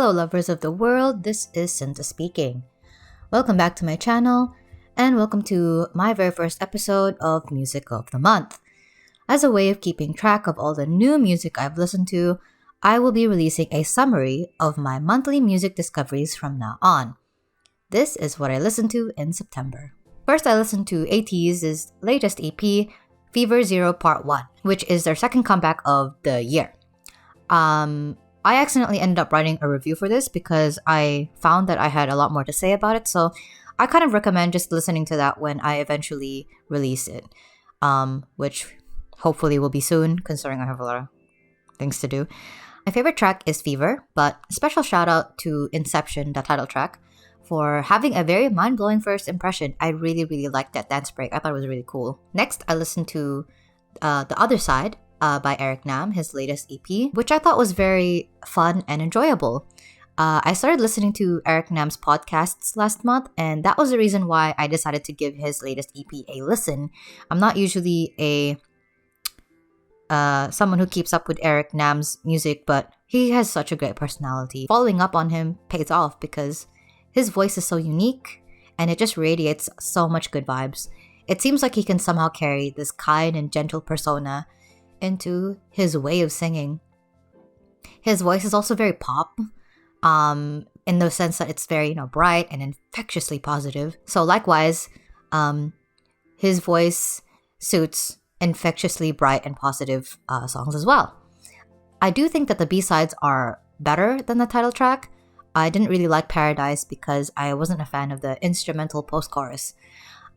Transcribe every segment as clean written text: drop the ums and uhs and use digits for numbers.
Hello lovers of the world, this is Cinta speaking. Welcome back to my channel, and welcome to my very first episode of Music of the Month. As a way of keeping track of all the new music I've listened to, I will be releasing a summary of my monthly music discoveries from now on. This is what I listened to in September. First, I listened to ATEEZ's latest EP, Fever Zero Part 1, which is their second comeback of the year. I accidentally ended up writing a review for this because I found that I had a lot more to say about it, so I kind of recommend just listening to that when I eventually release it, which hopefully will be soon, considering I have a lot of things to do. My favorite track is Fever, but special shout out to Inception, the title track, for having a very mind-blowing first impression. I really liked that dance break. I thought it was really cool. Next, I listened to The Other Side by Eric Nam, his latest EP, which I thought was very fun and enjoyable. I started listening to Eric Nam's podcasts last month, and that was the reason why I decided to give his latest EP a listen. I'm not usually someone who keeps up with Eric Nam's music, but he has such a great personality. Following up on him pays off because his voice is so unique, and it just radiates so much good vibes. It seems like he can somehow carry this kind and gentle persona into his way of singing. His voice is also very pop, in the sense that it's very, bright and infectiously positive. So likewise, his voice suits infectiously bright and positive songs as well. I do think that the B-sides are better than the title track. I didn't really like Paradise because I wasn't a fan of the instrumental post-chorus.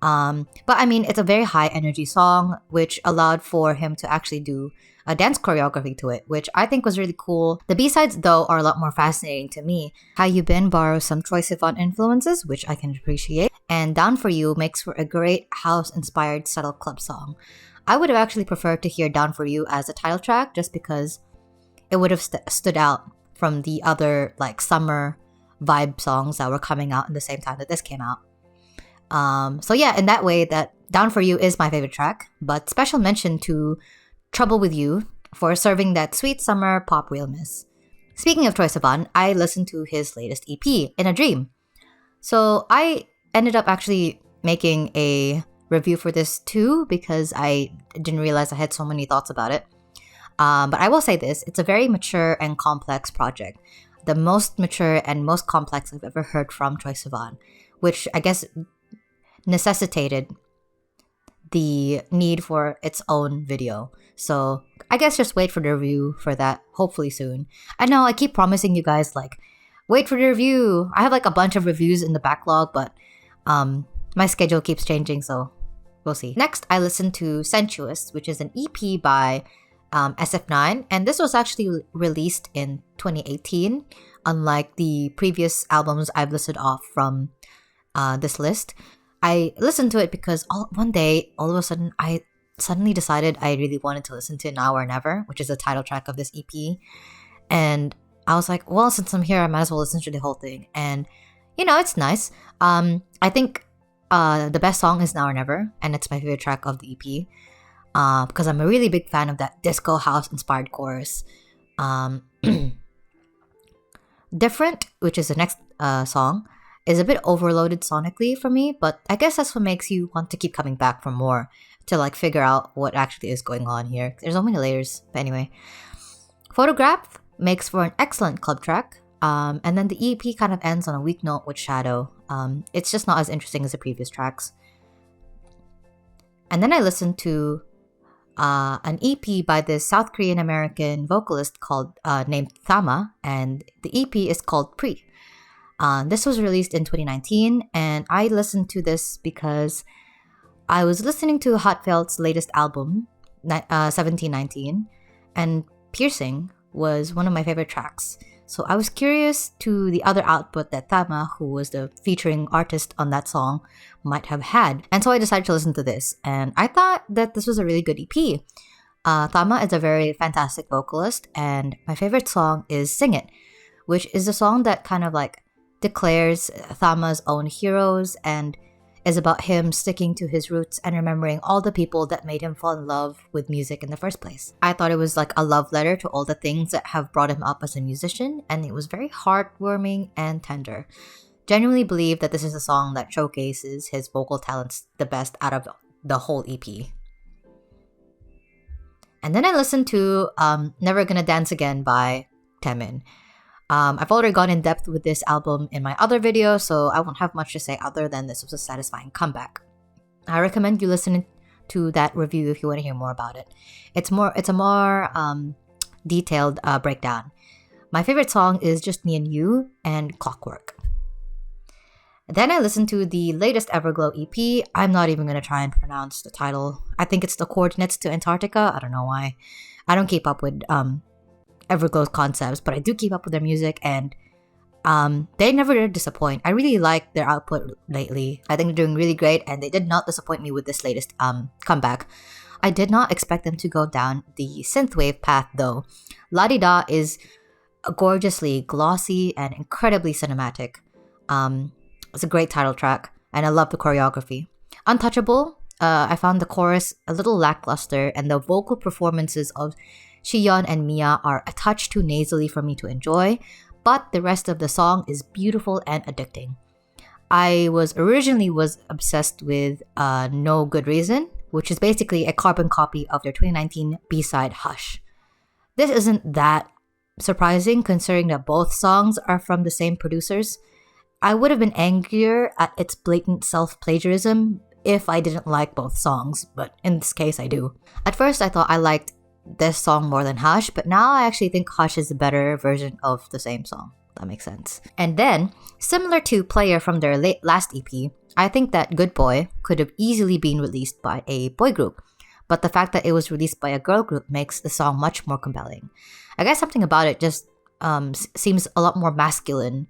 But I mean, it's a very high energy song, which allowed for him to actually do a dance choreography to it, which I think was really cool. The B-sides, though, are a lot more fascinating to me. How You Been borrows some Troye Sivan influences, which I can appreciate, and Down For You makes for a great house-inspired subtle club song. I would have actually preferred to hear Down For You as a title track, just because it would have stood out from the other summer vibe songs that were coming out in the same time that this came out. So yeah, in that way, that Down For You is my favorite track, but special mention to Trouble With You for serving that sweet summer pop realness. Speaking of Troye Sivan, I listened to his latest EP, In a Dream. So I ended up actually making a review for this too because I didn't realize I had so many thoughts about it. But I will say this, it's a very mature and complex project. The most mature and most complex I've ever heard from Troye Sivan, which I guess necessitated the need for its own video. So I guess just wait for the review for that, hopefully soon. I know I keep promising you guys wait for the review. I have a bunch of reviews in the backlog, but my schedule keeps changing, so we'll see. Next, I listened to Sensuous, which is an EP by SF9, and this was actually released in 2018, unlike the previous albums I've listed off from this list. I listened to it because one day, all of a sudden, I suddenly decided I really wanted to listen to Now or Never, which is the title track of this EP. And I was like, well, since I'm here, I might as well listen to the whole thing. And, it's nice. I think the best song is Now or Never, and it's my favorite track of the EP because I'm a really big fan of that disco house-inspired chorus. Different, which is the next song, is a bit overloaded sonically for me, but I guess that's what makes you want to keep coming back for more to figure out what actually is going on here. There's so many layers, but anyway. Photograph makes for an excellent club track, and then the EP kind of ends on a weak note with Shadow. It's just not as interesting as the previous tracks. And then I listened to an EP by this South Korean American vocalist named Thama, and the EP is called Pre. This was released in 2019, and I listened to this because I was listening to Hotfelt's latest album, 1719, and Piercing was one of my favorite tracks. So I was curious to the other output that Thama, who was the featuring artist on that song, might have had. And so I decided to listen to this, and I thought that this was a really good EP. Thama is a very fantastic vocalist, and my favorite song is Sing It, which is a song that kind of declares Thama's own heroes, and is about him sticking to his roots and remembering all the people that made him fall in love with music in the first place. I thought it was like a love letter to all the things that have brought him up as a musician, and it was very heartwarming and tender. Genuinely believe that this is a song that showcases his vocal talents the best out of the whole EP. And then I listened to Never Gonna Dance Again by Taemin. I've already gone in depth with this album in my other video, so I won't have much to say other than this was a satisfying comeback. I recommend you listen to that review if you want to hear more about it. It's a more detailed breakdown. My favorite song is Just Me and You and Clockwork. Then I listened to the latest Everglow EP. I'm not even going to try and pronounce the title. I think it's The Coordinates to Antarctica. I don't know why. I don't keep up with Everglow's concepts, but I do keep up with their music, and they never disappoint. I really like their output lately. I think they're doing really great, and they did not disappoint me with this latest comeback. I did not expect them to go down the synthwave path though. La Di Da is gorgeously glossy and incredibly cinematic. It's a great title track, and I love the choreography. Untouchable, I found the chorus a little lackluster, and the vocal performances of Shiyeon and Mia are a touch too nasally for me to enjoy, but the rest of the song is beautiful and addicting. I was originally obsessed with No Good Reason, which is basically a carbon copy of their 2019 B-side Hush. This isn't that surprising considering that both songs are from the same producers. I would have been angrier at its blatant self-plagiarism if I didn't like both songs, but in this case I do. At first I thought I liked this song more than Hush, but now I actually think Hush is a better version of the same song. That makes sense. And then, similar to Player from their last EP, I think that Good Boy could have easily been released by a boy group, but the fact that it was released by a girl group makes the song much more compelling. I guess something about it just seems a lot more masculine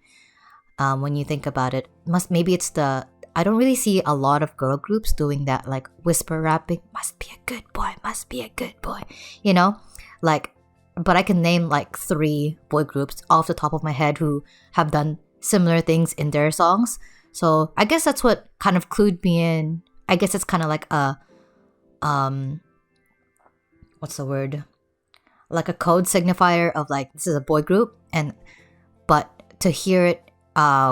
when you think about it. Maybe it's I don't really see a lot of girl groups doing that, like whisper rapping, must be a good boy, must be a good boy, you know? But I can name like 3 boy groups off the top of my head who have done similar things in their songs. So I guess that's what kind of clued me in. I guess it's kind of like a, what's the word? Like a code signifier of like, this is a boy group, but to hear it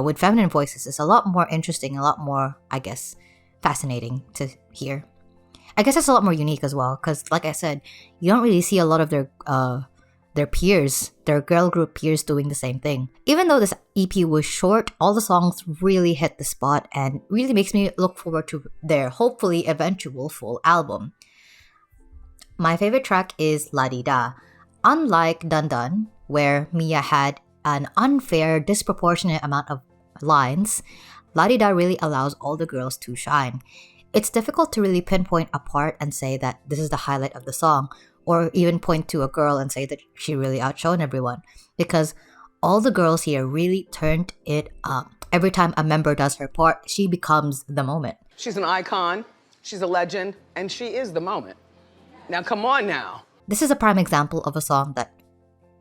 with feminine voices is a lot more interesting, a lot more, I guess, fascinating to hear. I guess it's a lot more unique as well, because like I said, you don't really see a lot of their peers, their girl group peers doing the same thing. Even though this EP was short, all the songs really hit the spot and really makes me look forward to their hopefully eventual full album. My favorite track is La Di Da. Unlike Dun Dun, where Mia had an unfair, disproportionate amount of lines, La Di Da really allows all the girls to shine. It's difficult to really pinpoint a part and say that this is the highlight of the song, or even point to a girl and say that she really outshone everyone, because all the girls here really turned it up. Every time a member does her part, she becomes the moment. She's an icon, she's a legend, and she is the moment. Now come on now. This is a prime example of a song that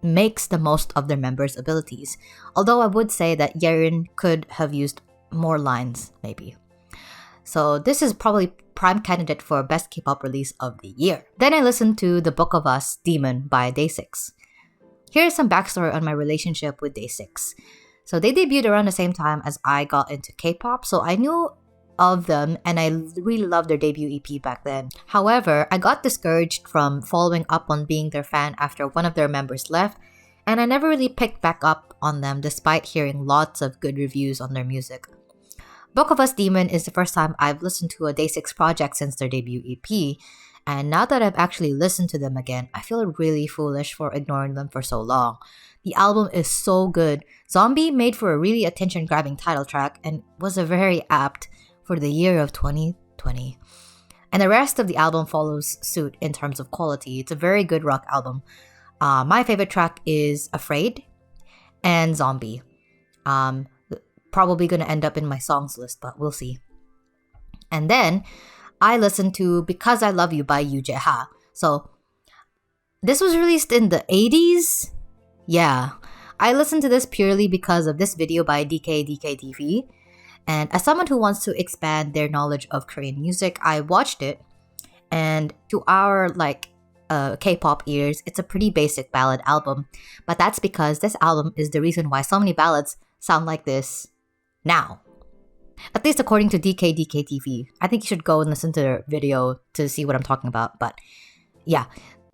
makes the most of their members' abilities, although I would say that Yerin could have used more lines, maybe. So this is probably prime candidate for best K-pop release of the year. Then I listened to The Book of Us, Demon by Day6. Here's some backstory on my relationship with Day6. So they debuted around the same time as I got into K-pop, so I knew of them and I really loved their debut EP back then. However, I got discouraged from following up on being their fan after one of their members left, and I never really picked back up on them despite hearing lots of good reviews on their music. Book of Us Demon is the first time I've listened to a Day6 project since their debut EP, and now that I've actually listened to them again, I feel really foolish for ignoring them for so long. The album is so good. Zombie made for a really attention-grabbing title track and was a very apt for the year of 2020. And the rest of the album follows suit in terms of quality. It's a very good rock album. My favorite track is Afraid and Zombie. Probably gonna end up in my songs list, but we'll see. And then I listened to Because I Love You by Yoo Jaeha. So this was released in the 80s? Yeah. I listened to this purely because of this video by DKDKTV. And as someone who wants to expand their knowledge of Korean music, I watched it, and to our K-pop ears, it's a pretty basic ballad album. But that's because this album is the reason why so many ballads sound like this now. At least according to DK TV. I think you should go and listen to their video to see what I'm talking about. But yeah,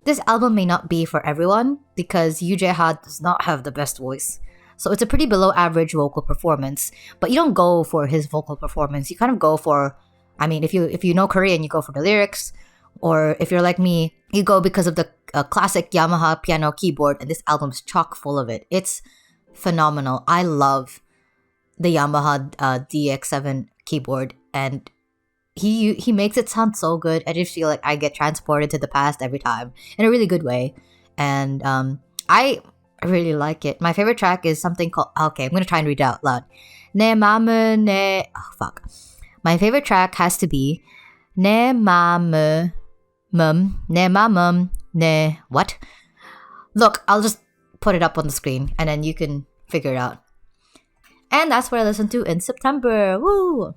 this album may not be for everyone because Yoo Jaeha does not have the best voice. So it's a pretty below average vocal performance. But you don't go for his vocal performance. You kind of go for, I mean, if you know Korean, you go for the lyrics. Or if you're like me, you go because of the classic Yamaha piano keyboard, and this album's chock full of it. It's phenomenal. I love the Yamaha DX7 keyboard, and he makes it sound so good. I just feel like I get transported to the past every time in a really good way, and I really like it. My favorite track is something called, okay, I'm gonna try and read it out loud. 내 맘은 내, oh fuck. My favorite track has to be 내 맘은 내 맘은 내 what? Look, I'll just put it up on the screen and then you can figure it out. And that's what I listened to in September. Woo!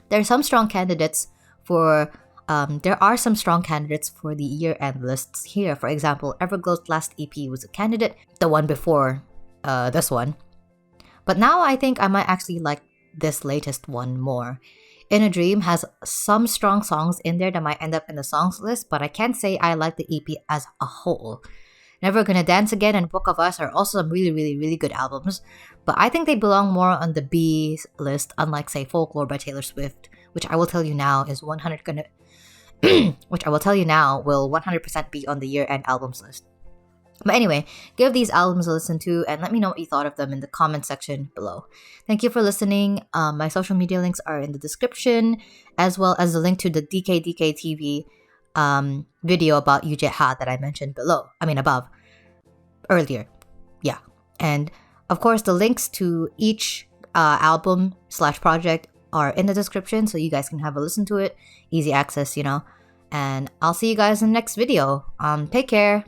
There are some strong candidates for the year-end lists here. For example, Everglow's last EP was a candidate, the one before this one. But now I think I might actually like this latest one more. In a Dream has some strong songs in there that might end up in the songs list, but I can't say I like the EP as a whole. Never Gonna Dance Again and Book of Us are also some really, really, really good albums, but I think they belong more on the B list, unlike, say, Folklore by Taylor Swift, which I will tell you now is will 100% be on the year-end albums list. But anyway, give these albums a listen to and let me know what you thought of them in the comment section below. Thank you for listening. My social media links are in the description, as well as the link to the DK TV video about Yoo Jaeha that I mentioned above, earlier. Yeah. And of course, the links to each album/project are in the description, so you guys can have a listen to it. Easy access, And I'll see you guys in the next video. Take care.